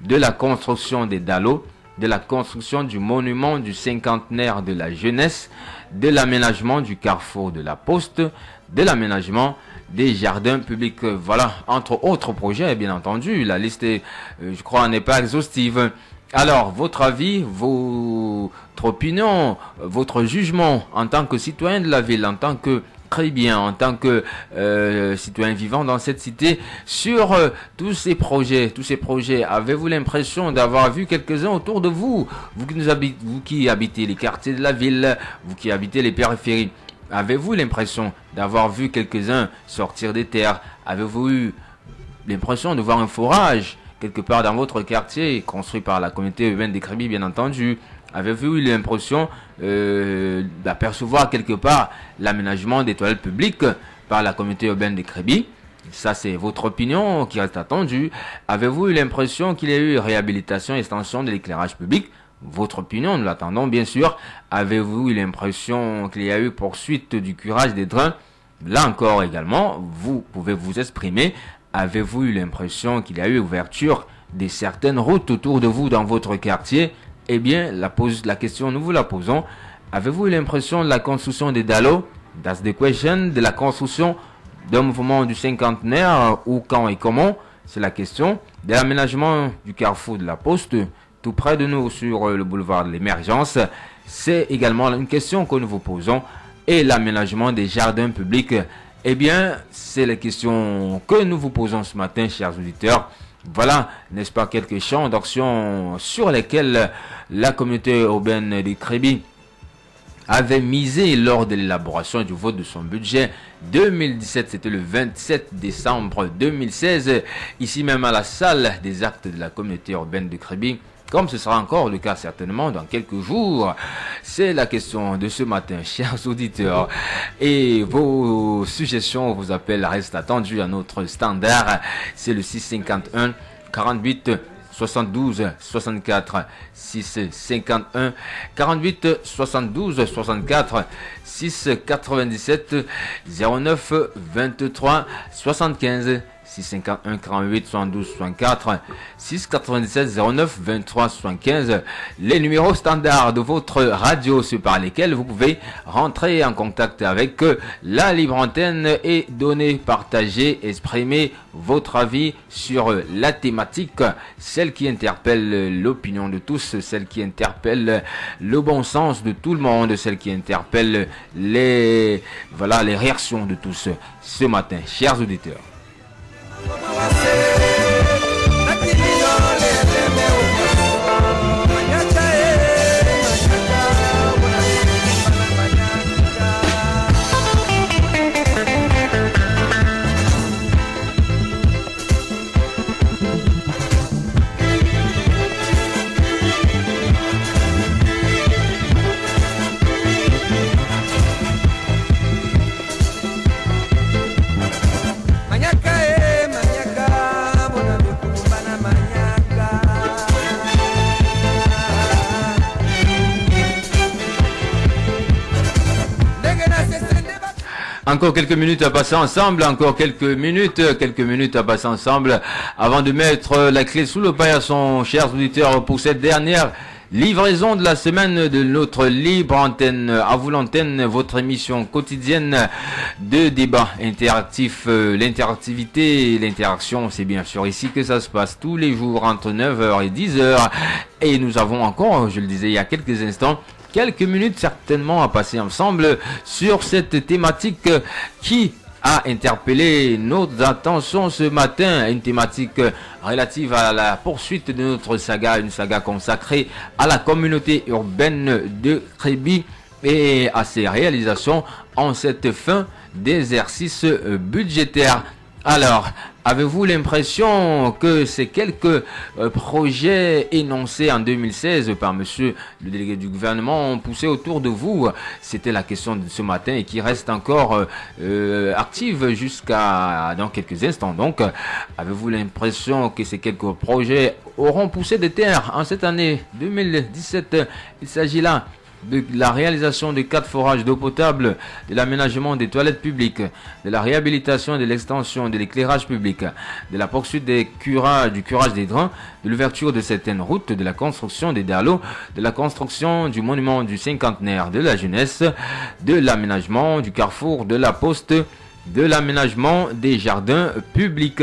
de la construction des dallos, de la construction du monument du cinquantenaire de la jeunesse, de l'aménagement du carrefour de la poste, de l'aménagement des jardins publics. Voilà, entre autres projets, bien entendu. La liste, je crois, n'est pas exhaustive. Alors, votre avis, votre opinion, votre jugement en tant que citoyen de la ville, en tant que Crébien, en tant que citoyen vivant dans cette cité, sur tous ces projets. Avez-vous l'impression d'avoir vu quelques-uns autour de vous, vous qui habitez les quartiers de la ville, vous qui habitez les périphéries? Avez-vous l'impression d'avoir vu quelques-uns sortir des terres? Avez-vous eu l'impression de voir un forage quelque part dans votre quartier, construit par la communauté urbaine de Crébi, bien entendu? Avez-vous eu l'impression d'apercevoir quelque part l'aménagement des toilettes publiques par la communauté urbaine de Crébi? Ça, c'est votre opinion qui reste attendue. Avez-vous eu l'impression qu'il y a eu réhabilitation et extension de l'éclairage public? Votre opinion, nous l'attendons bien sûr. Avez-vous eu l'impression qu'il y a eu poursuite du curage des drains? Là encore également, vous pouvez vous exprimer. Avez-vous eu l'impression qu'il y a eu ouverture de certaines routes autour de vous dans votre quartier? Eh bien, la question, nous vous la posons. Avez-vous eu l'impression de la construction des dallos? That's the question. De la construction d'un mouvement du cinquantenaire, où, quand et comment? C'est la question. De l'aménagement du carrefour de la poste, tout près de nous sur le boulevard de l'Émergence. C'est également une question que nous vous posons. Et l'aménagement des jardins publics. Eh bien, c'est la question que nous vous posons ce matin, chers auditeurs. Voilà, n'est-ce pas, quelques champs d'action sur lesquels la communauté urbaine de Crébi avait misé lors de l'élaboration du vote de son budget 2017. C'était le 27 décembre 2016, ici même à la salle des actes de la communauté urbaine de Kribi, comme ce sera encore le cas certainement dans quelques jours. C'est la question de ce matin, chers auditeurs. Et vos suggestions, vos appels restent attendus à notre standard. C'est le 651 48 72 64 651 48 72 64 697 09 23 75 651 48 72 64 697 09 23 75, les numéros standards de votre radio, ceux par lesquels vous pouvez rentrer en contact avec la libre antenne et donner, partager, exprimer votre avis sur la thématique, celle qui interpelle l'opinion de tous, celle qui interpelle le bon sens de tout le monde, celle qui interpelle les réactions de tous ce matin, chers auditeurs. Encore quelques minutes à passer ensemble, avant de mettre la clé sous le paillasson, chers auditeurs, pour cette dernière livraison de la semaine de notre libre antenne. À vous l'antenne, votre émission quotidienne de débat interactif. L'interactivité, l'interaction, c'est bien sûr ici que ça se passe tous les jours entre 9h et 10h. Et nous avons encore, je le disais il y a quelques instants, quelques minutes certainement à passer ensemble sur cette thématique qui a interpellé notre attention ce matin, une thématique relative à la poursuite de notre saga, une saga consacrée à la communauté urbaine de Kribi et à ses réalisations en cette fin d'exercice budgétaire. Alors, avez-vous l'impression que ces quelques projets énoncés en 2016 par monsieur le délégué du gouvernement ont poussé autour de vous? C'était la question de ce matin et qui reste encore active jusqu'à dans quelques instants. Donc, avez-vous l'impression que ces quelques projets auront poussé de terre en cette année 2017? Il s'agit là de la réalisation de 4 forages d'eau potable, de l'aménagement des toilettes publiques, de la réhabilitation de l'extension de l'éclairage public, de la poursuite du curage des drains, de l'ouverture de certaines routes, de la construction des dallos, de la construction du monument du cinquantenaire de la jeunesse, de l'aménagement du carrefour de la poste, de l'aménagement des jardins publics.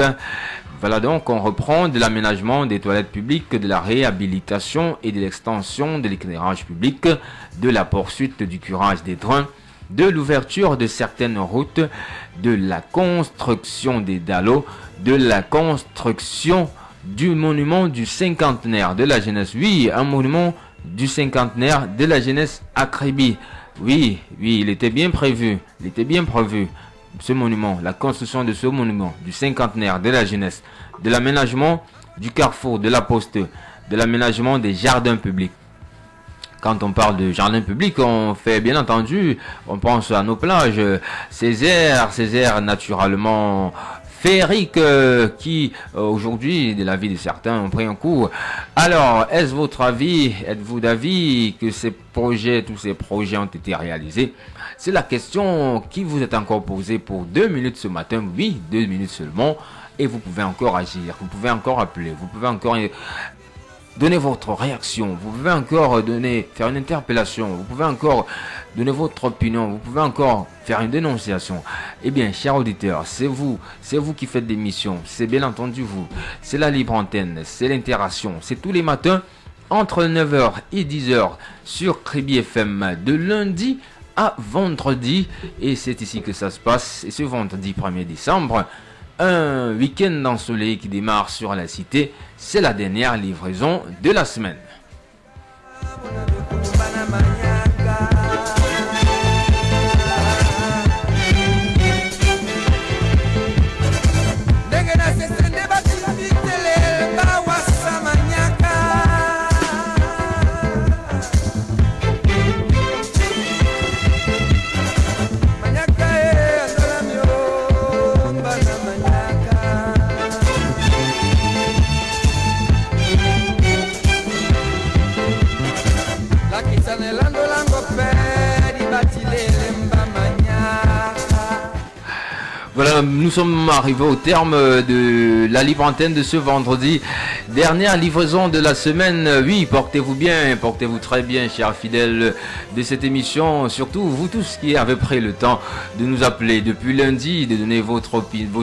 Voilà donc, on reprend de l'aménagement des toilettes publiques, de la réhabilitation et de l'extension de l'éclairage public, de la poursuite du curage des drains, de l'ouverture de certaines routes, de la construction des dallos, de la construction du monument du cinquantenaire de la jeunesse. Oui, un monument du cinquantenaire de la jeunesse à Kribi. Oui, il était bien prévu. Ce monument, la construction de ce monument du cinquantenaire de la jeunesse, de l'aménagement du carrefour de la poste, de l'aménagement des jardins publics. Quand on parle de jardins publics, on fait bien entendu, on pense à nos plages, ces aires naturellement féeriques qui aujourd'hui, de l'avis de certains, ont pris un coup. Alors, est-ce votre avis, êtes-vous d'avis que tous ces projets ont été réalisés? C'est la question qui vous est encore posée pour 2 minutes ce matin. Oui, 2 minutes seulement. Et vous pouvez encore agir, vous pouvez encore appeler, vous pouvez encore donner votre réaction, vous pouvez encore faire une interpellation, vous pouvez encore donner votre opinion, vous pouvez encore faire une dénonciation. Eh bien, chers auditeurs, c'est vous qui faites des missions, c'est bien entendu vous, c'est la libre antenne, c'est l'interaction, c'est tous les matins entre 9h et 10h sur Kribi FM de lundi à vendredi, et c'est ici que ça se passe. Et ce vendredi 1er décembre, un week-end ensoleillé qui démarre sur la cité, c'est la dernière livraison de la semaine. nous sommes arrivés au terme de la libre antenne de ce vendredi. Dernière livraison de la semaine. Oui, portez-vous bien, portez-vous très bien, chers fidèles de cette émission. Surtout vous tous qui avez pris le temps de nous appeler depuis lundi, de donner vos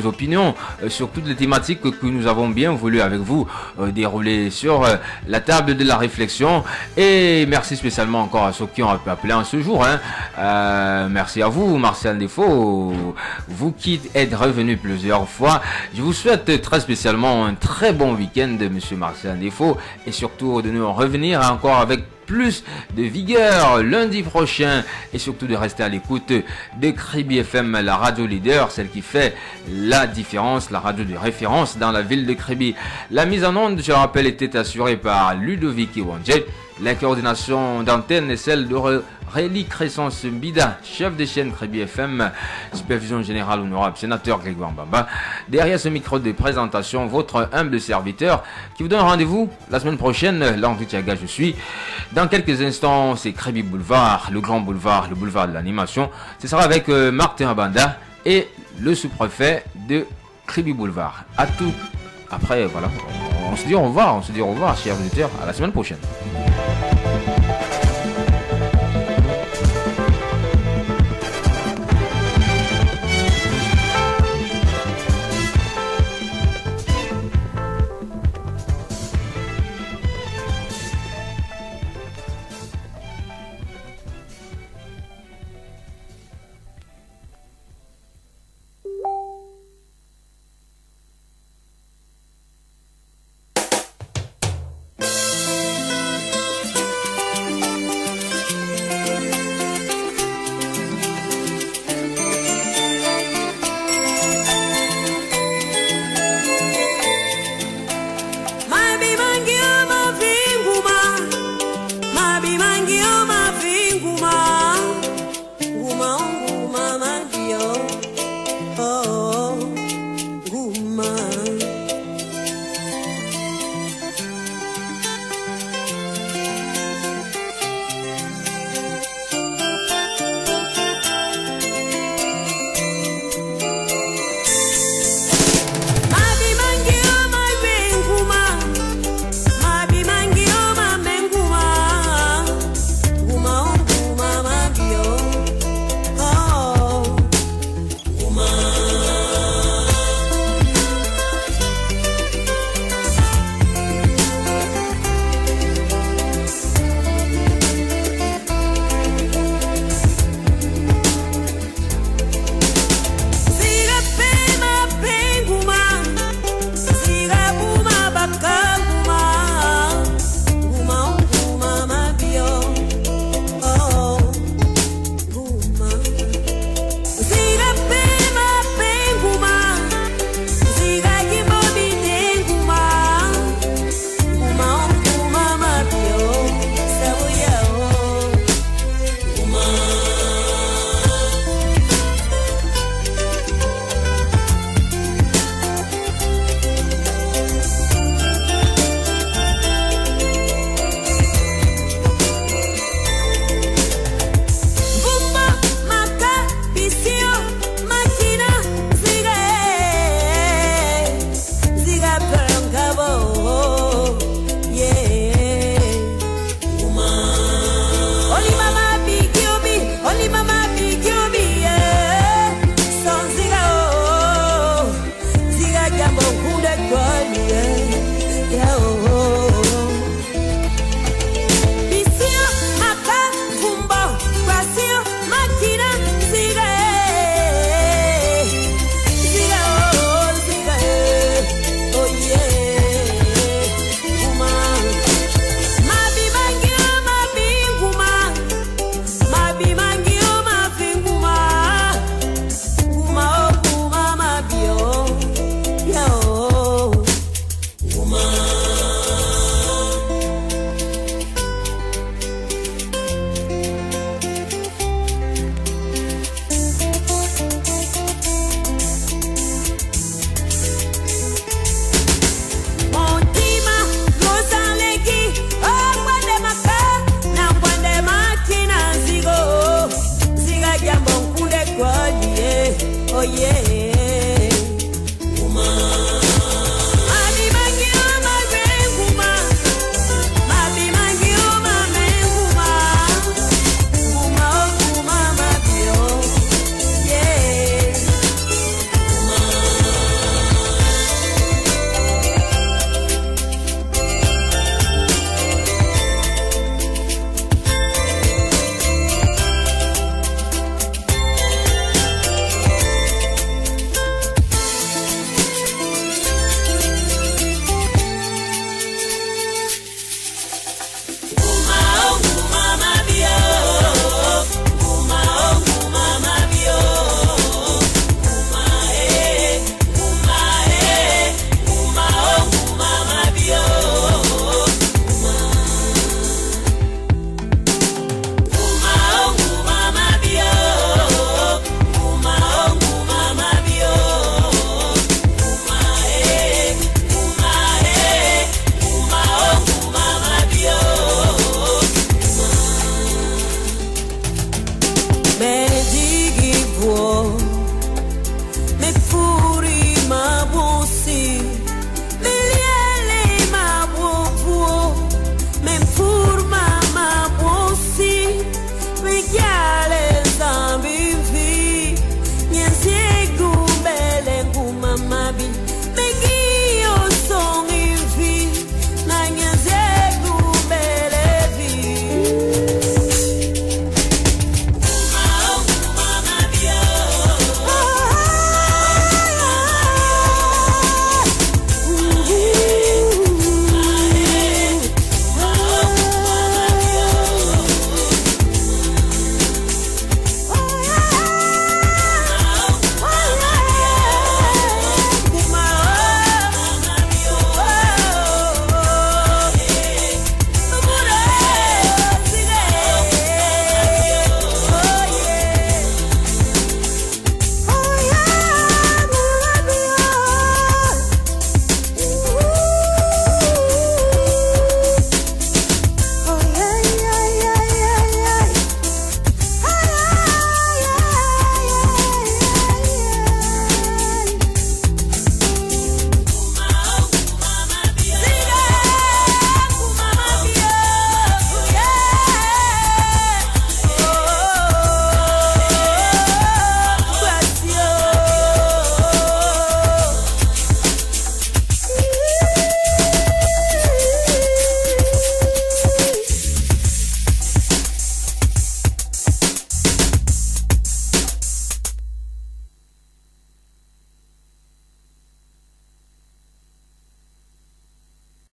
opinions sur toutes les thématiques que nous avons bien voulu avec vous dérouler sur la table de la réflexion. Et merci spécialement encore à ceux qui ont appelé en ce jour. Merci à vous, Martial Défaut, vous qui êtes revenu plusieurs fois. Je vous souhaite très spécialement un très bon week-end, monsieur Martial Défaut, et surtout de nous revenir encore avec plus de vigueur lundi prochain, et surtout de rester à l'écoute de Kribi FM, la radio leader, celle qui fait la différence, la radio de référence dans la ville de Kribi. La mise en onde, je rappelle, était assurée par Ludovic Iwanje. La coordination d'antenne est celle de Réli Crescence Mbida, chef de chaîne Kribi FM, supervision générale honorable sénateur Grégoire Mbamba. Derrière ce micro de présentation, votre humble serviteur qui vous donne rendez-vous la semaine prochaine. Landry Tiaga, je suis. Dans quelques instants, c'est Kribi Boulevard, le grand boulevard, le boulevard de l'animation. Ce sera avec Martin Abanda et le sous-préfet de Kribi Boulevard. À tout. Après, voilà, on se dit au revoir, chers auditeurs. À la semaine prochaine.